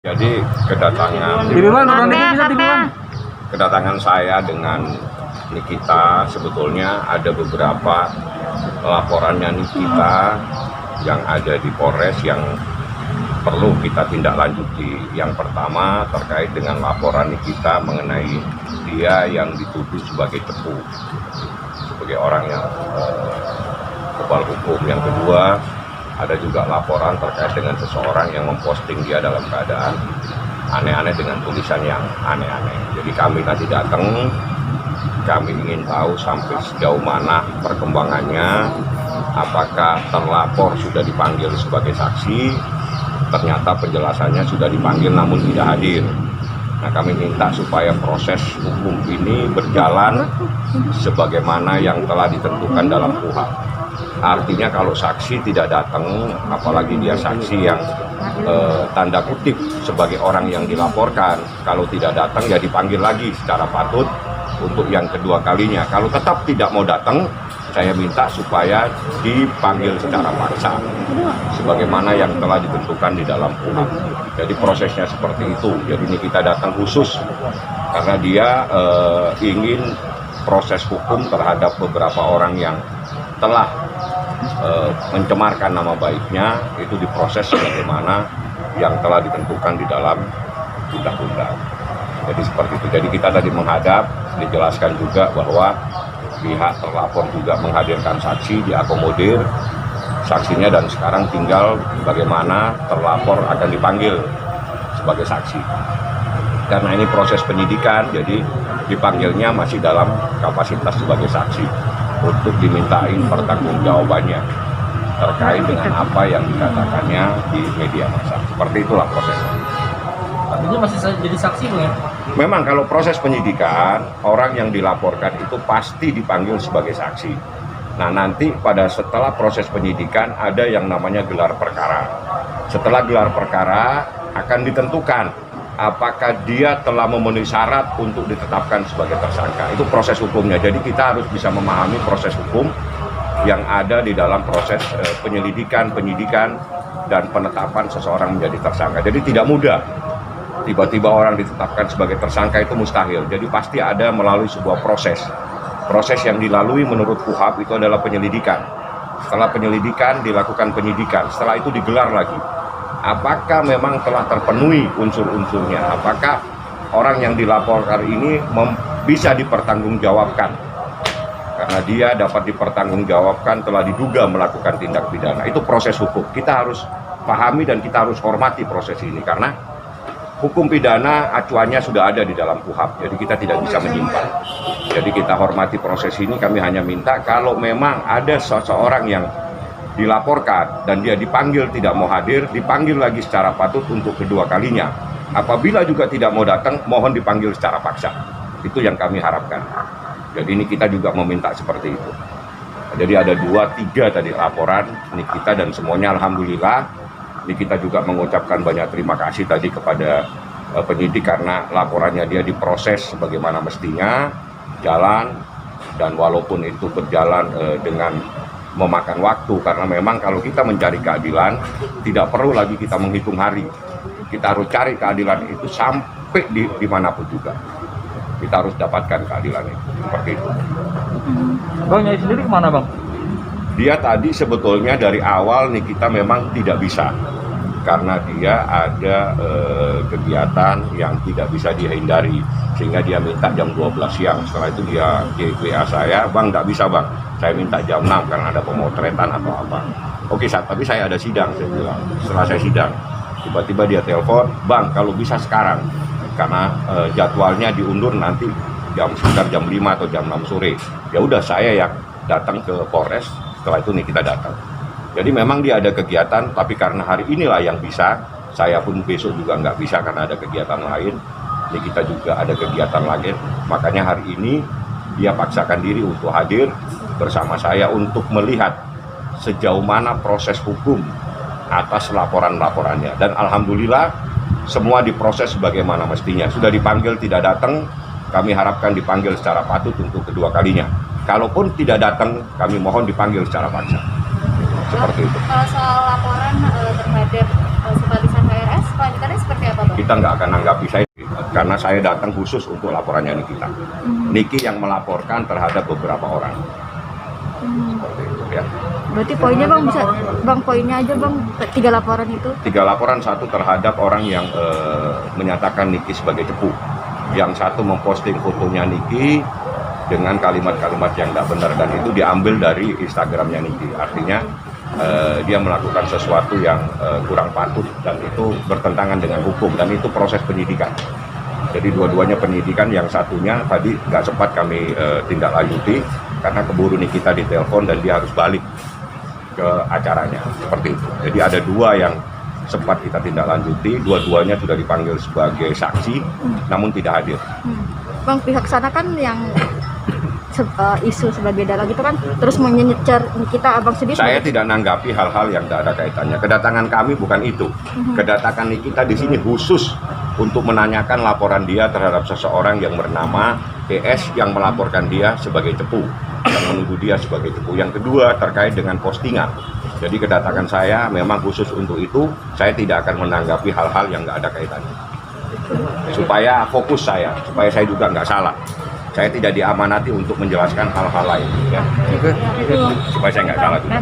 Jadi kedatangan saya dengan Nikita, sebetulnya ada beberapa laporannya Nikita yang ada di Polres yang perlu kita tindak lanjuti. Yang pertama terkait dengan laporan Nikita mengenai dia yang dituduh sebagai cepu, sebagai orang yang kebal hukum. Yang kedua, ada juga laporan terkait dengan seseorang yang memposting dia dalam keadaan aneh-aneh dengan tulisan yang aneh-aneh. Jadi kami nanti datang, kami ingin tahu sampai sejauh mana perkembangannya, apakah terlapor sudah dipanggil sebagai saksi, ternyata penjelasannya sudah dipanggil namun tidak hadir. Nah, kami minta supaya proses hukum ini berjalan sebagaimana yang telah ditentukan dalam KUHP. Artinya kalau saksi tidak datang, apalagi dia saksi yang tanda kutip sebagai orang yang dilaporkan, kalau tidak datang ya dipanggil lagi secara patut untuk yang kedua kalinya. Kalau tetap tidak mau datang, saya minta supaya dipanggil secara paksa sebagaimana yang telah ditentukan di dalam KUHP. Jadi prosesnya seperti itu. Jadi ini kita datang khusus karena dia ingin proses hukum terhadap beberapa orang yang telah mencemarkan nama baiknya itu diproses sebagaimana yang telah ditentukan di dalam undang-undang. Jadi seperti itu. Jadi kita tadi menghadap, dijelaskan juga bahwa pihak terlapor juga menghadirkan saksi, diakomodir saksinya, dan sekarang tinggal bagaimana terlapor akan dipanggil sebagai saksi. Karena ini proses penyidikan, jadi dipanggilnya masih dalam kapasitas sebagai saksi untuk dimintain pertanggungjawabannya terkait dengan apa yang dikatakannya di media massa. Seperti itulah prosesnya. Artinya masih jadi saksi, Bang, ya? Memang kalau proses penyidikan, orang yang dilaporkan itu pasti dipanggil sebagai saksi. Nah, nanti setelah proses penyidikan ada yang namanya gelar perkara. Setelah gelar perkara akan ditentukan apakah dia telah memenuhi syarat untuk ditetapkan sebagai tersangka. Itu proses hukumnya. Jadi kita harus bisa memahami proses hukum yang ada di dalam proses penyelidikan, penyidikan, dan penetapan seseorang menjadi tersangka. Jadi tidak mudah. Tiba-tiba orang ditetapkan sebagai tersangka itu mustahil. Jadi pasti ada melalui sebuah proses. Proses yang dilalui menurut KUHP itu adalah penyelidikan. Setelah penyelidikan dilakukan penyidikan. Setelah itu digelar lagi. Apakah memang telah terpenuhi unsur-unsurnya? Apakah orang yang dilaporkan ini bisa dipertanggungjawabkan? Karena dia dapat dipertanggungjawabkan telah diduga melakukan tindak pidana. Itu proses hukum. Kita harus pahami dan kita harus hormati proses ini. Karena hukum pidana acuannya sudah ada di dalam KUHP. Jadi kita tidak bisa menyimpang. Jadi kita hormati proses ini. Kami hanya minta kalau memang ada seseorang yang dilaporkan dan dia dipanggil tidak mau hadir, dipanggil lagi secara patut untuk kedua kalinya. Apabila juga tidak mau datang, mohon dipanggil secara paksa. Itu yang kami harapkan. Jadi ini kita juga meminta seperti itu. Jadi ada 2-3 tadi laporan Nikita dan semuanya alhamdulillah. Nikita juga mengucapkan banyak terima kasih tadi kepada penyidik karena laporannya dia diproses sebagaimana mestinya, jalan, dan walaupun itu berjalan dengan memakan waktu, karena memang kalau kita mencari keadilan tidak perlu lagi kita menghitung hari. Kita harus cari keadilan itu sampai dimanapun juga. Kita harus dapatkan keadilan itu. Seperti itu. Bang, Nyai sendiri kemana, Bang? Dia tadi sebetulnya dari awal Nikita memang tidak bisa. Karena dia ada kegiatan yang tidak bisa dihindari. Sehingga dia minta jam 12 siang. Setelah itu dia WA saya, "Bang, nggak bisa, Bang. Saya minta jam 6 karena ada pemotretan atau apa." Oke, tapi saya ada sidang, saya bilang. Setelah saya sidang, tiba-tiba dia telepon, "Bang, kalau bisa sekarang." Karena jadwalnya diundur nanti sekitar jam 5 atau jam 6 sore. Ya udah, saya yang datang ke Polres. Setelah itu nih kita datang. Jadi memang dia ada kegiatan, tapi karena hari inilah yang bisa, saya pun besok juga nggak bisa karena ada kegiatan lain. Ini kita juga ada kegiatan lagi, makanya hari ini dia paksakan diri untuk hadir bersama saya untuk melihat sejauh mana proses hukum atas laporan-laporannya. Dan alhamdulillah semua diproses sebagaimana mestinya. Sudah dipanggil tidak datang, kami harapkan dipanggil secara patut untuk kedua kalinya. Kalaupun tidak datang, kami mohon dipanggil secara paksa. Seperti itu. Kalau soal laporan terhadap simpatisan HRS, kelanjutannya seperti apa, Bang? Kita nggak akan anggapi saya, karena saya datang khusus untuk laporannya Nikita. Niki yang melaporkan terhadap beberapa orang. Seperti itu ya. Berarti poinnya Bang bisa, Bang poinnya aja Bang, 3 laporan itu. 3 laporan, 1 terhadap orang yang menyatakan Niki sebagai cepu. Yang 1 memposting fotonya Niki dengan kalimat-kalimat yang tidak benar, dan itu diambil dari Instagramnya Niki. Artinya dia melakukan sesuatu yang kurang patut, dan itu bertentangan dengan hukum, dan itu proses penyidikan. Jadi dua-duanya penyidikan, yang satunya tadi nggak sempat kami tindak lanjuti karena keburu Nikita ditelepon dan dia harus balik ke acaranya, seperti itu. Jadi ada 2 yang sempat kita tindak lanjuti, dua-duanya sudah dipanggil sebagai saksi, namun tidak hadir. Bang, pihak sana kan yang isu sebagai dalang itu kan terus menyencer kita, Abang sendiri. Saya tidak nanggapi hal-hal yang tidak ada kaitannya. Kedatangan kami bukan itu. Kedatangan Nikita di sini khusus untuk menanyakan laporan dia terhadap seseorang yang bernama PS yang melaporkan dia sebagai cepu, yang menuduh dia sebagai cepu. Yang kedua terkait dengan postingan. Jadi kedatangan saya memang khusus untuk itu. Saya tidak akan menanggapi hal-hal yang nggak ada kaitannya. Supaya fokus saya, supaya saya juga nggak salah. Saya tidak diamanati untuk menjelaskan hal-hal lain, ya. Supaya saya nggak salah juga.